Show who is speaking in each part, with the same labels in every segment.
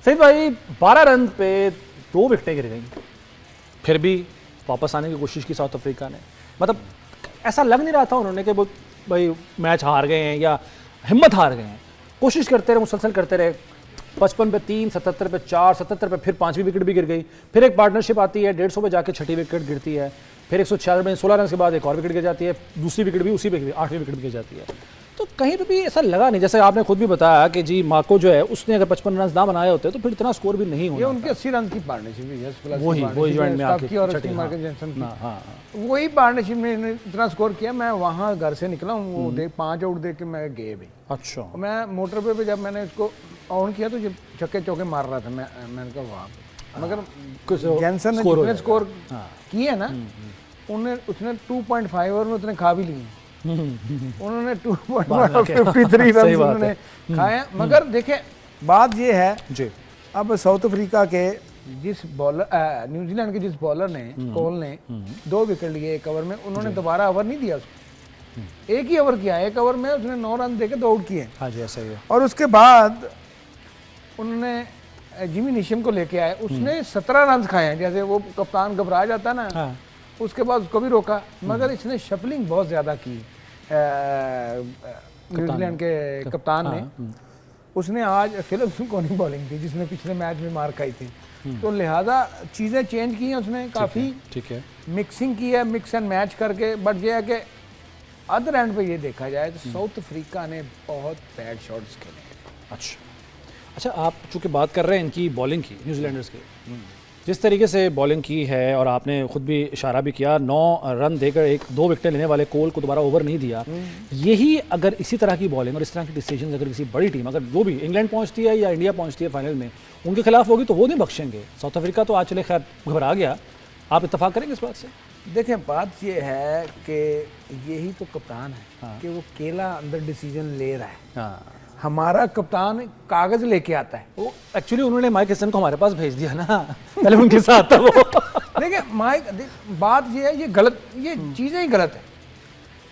Speaker 1: सही भाई 12 रन पे 2 विकेटें गिर गई, फिर भी वापस आने की कोशिश की साउथ अफ्रीका ने। मतलब ऐसा लग नहीं रहा था उन्होंने कि वो भाई मैच हार गए हैं या हिम्मत हार गए हैं, कोशिश करते रहे, मुसलसल करते रहे। 55 पे 3, 77 पे 4, 77 पे फिर 5वीं विकेट भी गिर गई, फिर एक पार्टनरशिप आती है, 150 पे जाके 6ठी विकेट गिरती है, फिर 146 में 16 रन के बाद एक और विकेट गिर जाती है, दूसरी विकेट भी उसी पे 8वीं विकेट भी गिर जाती है। तो कहीं पे भी ऐसा लगा नहीं, जैसे आपने खुद भी बताया कि जी माको जो है उसने अगर 55 रन ना बनाए होते तो फिर इतना स्कोर भी नहीं होना।
Speaker 2: ये उनके 80 रन की पार्टनरशिप है,
Speaker 1: वही जॉइंट में आके
Speaker 2: और मार्कस जेनसन की वही पार्टनरशिप में इतना स्कोर किया। मैं वहाँ घर से निकला हूँ, वो देख 5 आउट देख के मैं गए भी।
Speaker 1: अच्छा,
Speaker 2: मैं मोटर पे जब मैंने इसको ऑन किया तो छक्के चौके मार रहा था, मैंने कहा वहाँ मगर जेनसन ने जितने स्कोर किए ना उसने 2.5 ओवर में उतने खा भी लिए। उन्होंने 2.53 रन उन्होंने खाए। मगर देखें बात ये है
Speaker 1: जी,
Speaker 2: अब साउथ अफ्रीका के जिस बॉलर न्यूजीलैंड के जिस बॉलर ने कोल ने 2 विकेट लिए 1 ओवर में, उन्होंने दोबारा ओवर नहीं दिया उसको, एक ही ओवर किया, 1 ओवर में उसने 9 रन देके 2 आउट किए।
Speaker 1: हाँ जी ऐसा ही है।
Speaker 2: और उसके बाद उन्होंने जिमी निशम को लेके आए, उसने 17 रन खाए हैं। जैसे वो कप्तान घबरा जाता ना,
Speaker 1: हाँ।
Speaker 2: उसके बाद उसको भी रोका, मगर इसने शफलिंग बहुत ज़्यादा की न्यूजीलैंड के कप्तान ने। उसने आज फिलिप्स को नहीं बॉलिंग की जिसने पिछले मैच में मार खाई थी, तो लिहाजा चीज़ें चेंज की हैं उसने काफ़ी,
Speaker 1: ठीक है,
Speaker 2: मिक्सिंग की है, मिक्स एंड मैच करके। बट ये है कि अदर एंड पे ये देखा जाए तो साउथ अफ्रीका ने बहुत बैड शॉट्स खेले।
Speaker 1: अच्छा आप चूँकि बात कर रहे हैं इनकी बॉलिंग की, न्यूजीलैंडर्स की जिस तरीके से बॉलिंग की है, और आपने खुद भी इशारा भी किया 9 रन देकर 2 विकेटें लेने वाले कोल को दोबारा ओवर नहीं दिया। यही अगर इसी तरह की बॉलिंग और इस तरह की डिसीजन अगर किसी बड़ी टीम, अगर जो भी इंग्लैंड पहुंचती है या इंडिया पहुंचती है फाइनल में, उनके खिलाफ होगी तो वो नहीं बख्शेंगे। साउथ अफ्रीका तो आज चले खैर घबरा गया, आप इत्तेफाक करेंगे इस बात से?
Speaker 2: देखें बात ये है कि यही तो कप्तान है कि वो अकेला अंदर डिसीजन ले रहा है।
Speaker 1: हाँ,
Speaker 2: हमारा कप्तान कागज लेके आता है।
Speaker 1: वो एक्चुअली उन्होंने माइक हेसन को हमारे पास भेज दिया ना, पहले उनके साथ था वो।
Speaker 2: देखिए बात ये है, ये गलत, ये चीज़ें ही गलत है।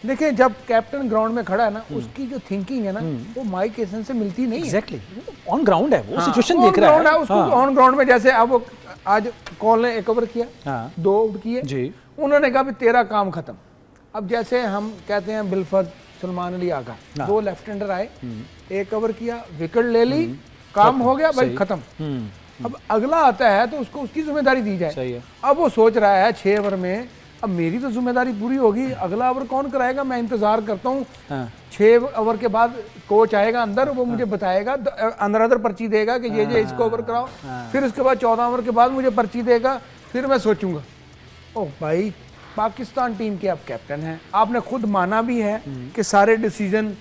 Speaker 2: देखिए जब कैप्टन ग्राउंड में खड़ा है ना, उसकी जो थिंकिंग है ना वो माइक हेसन से मिलती नहीं है।
Speaker 1: एग्जैक्टली, ऑन ग्राउंड है वो, सिचुएशन देख रहा है
Speaker 2: उसको ऑन ग्राउंड में। जैसे अब वो आज कॉल ने 1 ओवर किया, 2 आउट किए जी, उन्होंने कहा भी तेरा काम खत्म। अब जैसे हम कहते हैं बिलफर्द सलमान अली आगा, 2 लेफ्ट हैंडर आए, 1 ओवर किया, विकेट ले ली, काम हो गया भाई, खत्म। अब अगला आता है तो उसको उसकी जिम्मेदारी दी जाए।
Speaker 1: सही है।
Speaker 2: अब वो सोच रहा है 6 ओवर में अब मेरी तो जिम्मेदारी पूरी होगी, अगला ओवर कौन कराएगा, मैं इंतजार करता हूँ। 6 ओवर के बाद कोच आएगा अंदर, वो मुझे बताएगा, अंदर पर्ची देगा कि ये इसको ओवर कराओ, फिर उसके बाद 14 ओवर के बाद मुझे पर्ची देगा, फिर मैं सोचूंगा। ओह भाई, पाकिस्तान टीम के आप कैप्टन हैं, आपने खुद माना भी है कि सारे डिसीजन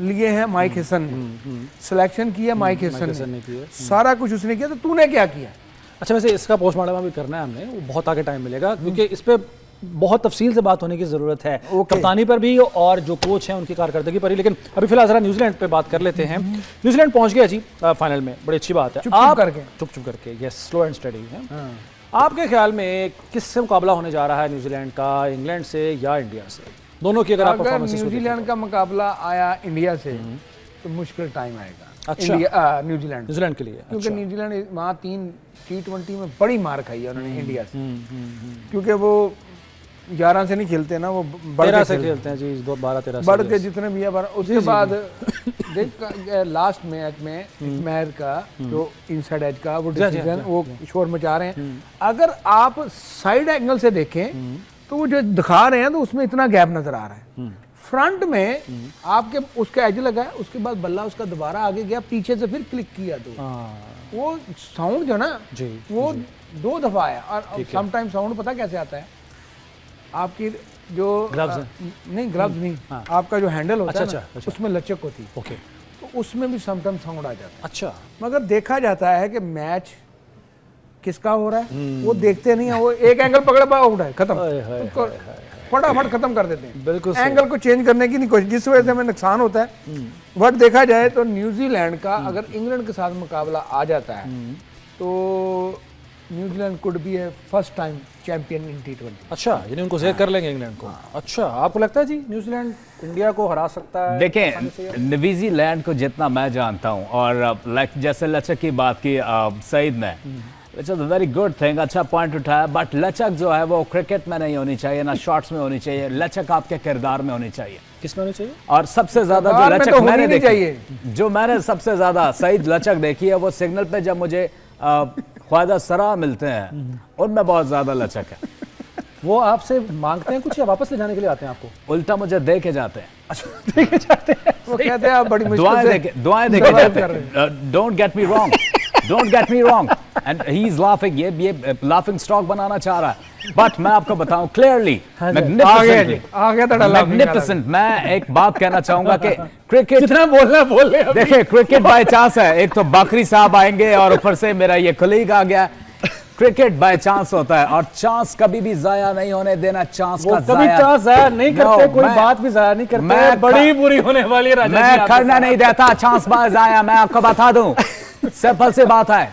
Speaker 2: लिए हैं माइक हेसन ने, सिलेक्शन किया माइक हेसन ने, सारा कुछ उसने किया, तो तूने क्या किया?
Speaker 1: अच्छा वैसे इसका पोस्टमार्टम भी करना है हमने, वो बहुत आगे टाइम मिलेगा क्योंकि इस पे बहुत तफसील से बात होने की ज़रूरत है, कप्तानी पर भी और जो कोच हैं उनकी कारकर्दगी पर ही। लेकिन अभी फिलहाल जरा न्यूजीलैंड पे बात कर लेते हैं। न्यूजीलैंड पहुंच गया जी फाइनल में, बड़ी अच्छी बात है। चुप करके, यस, स्लो एंड स्टडी है। आपके ख्याल में किससे मुकाबला होने जा रहा है न्यूजीलैंड का, इंग्लैंड से या इंडिया से? दोनों की अगर
Speaker 2: न्यूजीलैंड का मुकाबला आया इंडिया से तो मुश्किल टाइम आएगा।
Speaker 1: अच्छा,
Speaker 2: न्यूजीलैंड
Speaker 1: के लिए,
Speaker 2: क्योंकि न्यूजीलैंड वहाँ 3 T20 में बड़ी मार खाई है उन्होंने इंडिया से, क्योंकि वो 11 से नहीं खेलते ना, वो
Speaker 1: 13 से खेलते हैं जी, 12-13
Speaker 2: बढ़ के जितने भी है। उसके बाद देख लास्ट मैच में महर का जो इनसाइड एज का वो डिसीजन, वो शोर मचा रहे हैं। अगर आप साइड एंगल से देखें तो वो जो दिखा रहे हैं तो उसमें इतना गैप नजर आ रहा है। फ्रंट में आपके उसका एज लगा है, उसके बाद बल्ला उसका दोबारा आगे गया, पीछे से फिर क्लिक किया, तो वो साउंड जो ना वो 2 दफा आया। और समटाइम साउंड पता कैसे आता है, आपकी जो
Speaker 1: ग्लव्स
Speaker 2: नहीं, ग्लव्स नहीं, आपका जो हैंडल होता है ना, उसमें लचक होती है, तो उसमें भी समटाइम साउंड आ जाता है।
Speaker 1: अच्छा, मगर
Speaker 2: देखा जाता है कि मैच किसका हो रहा है वो देखते नहीं है, वो एक एंगल पकड़े पा आउट है, खत्म, फटाफट खत्म कर देते हैं। बिल्कुल एंगल को चेंज करने की नहीं कोशिश, जिस वजह से हमें नुकसान होता है। बट देखा जाए तो न्यूजीलैंड का अगर इंग्लैंड के साथ मुकाबला आ जाता है तो New Zealand could be A first time champion in T20।
Speaker 1: अच्छा, यानी उनको शेयर कर लेंगे इंग्लैंड को। अच्छा, आपको लगता है जी न्यूजीलैंड इंडिया को हरा सकता है?
Speaker 3: देखें, न्यूजीलैंड को जितना मैं जानता हूं, और लाइक जैसे लचक की बात की सईद ने, it's a very good thing, अच्छा पॉइंट उठाया, बट लचक जो है वो क्रिकेट में नहीं होनी चाहिए, ना शॉट्स में होनी चाहिए, लचक आपके किरदार में होनी चाहिए।
Speaker 1: किस में होनी चाहिए?
Speaker 3: और सबसे ज्यादा जो
Speaker 2: किरदार में
Speaker 3: लचक
Speaker 2: तो होनी
Speaker 3: मैंने
Speaker 2: नहीं
Speaker 3: देखी,
Speaker 2: चाहिए।
Speaker 3: जो मैंने सबसे ज्यादा सईद लचक देखी है वो सिग्नल पे जब मुझे ख्वाजा सरा मिलते हैं, उनमें बहुत ज्यादा लचक है।
Speaker 1: वो आपसे मांगते हैं कुछ या वापस ले जाने के लिए आते हैं आपको?
Speaker 3: उल्टा मुझे दे के जाते हैं,
Speaker 1: अच्छा, देखे जाते हैं।
Speaker 2: वो कहते हैं आप बड़ी मुश्किल
Speaker 3: दुआएं
Speaker 2: से
Speaker 3: देके
Speaker 2: survive
Speaker 3: जाते
Speaker 2: कर रहे
Speaker 3: हैं। Don't get me wrong, don't get me wrong, and he is laughing, ये लाफिंग स्टॉक बनाना चाह रहा है, बट मैं आपको बताऊं क्लियरली, मैग्निफिसेंटली,
Speaker 2: आगे तो डला
Speaker 3: मैग्निफिसेंट। मैं एक बात कहना चाहूंगा कि क्रिकेट,
Speaker 1: जितना बोलना बोल ले।
Speaker 3: देखिए क्रिकेट बाय चांस है, एक तो बाकरी साहब आएंगे और ऊपर से मेरा ये कलीग आ गया। क्रिकेट बाय चांस होता है और चांस कभी भी जाया नहीं होने देना। चांस
Speaker 1: वो
Speaker 3: का
Speaker 1: कभी
Speaker 3: जाया
Speaker 1: चांस जाया नहीं करते, कोई
Speaker 3: मैं-
Speaker 1: बात भी जाया नहीं करते।
Speaker 3: मैं
Speaker 1: बड़ी बुरी होने वाली है राजा जी
Speaker 3: मैं
Speaker 1: आपके
Speaker 3: करना
Speaker 1: साथ।
Speaker 3: नहीं देता चांस बाय जाया, मैं आपको बता दूं, सिंपल सी बात है।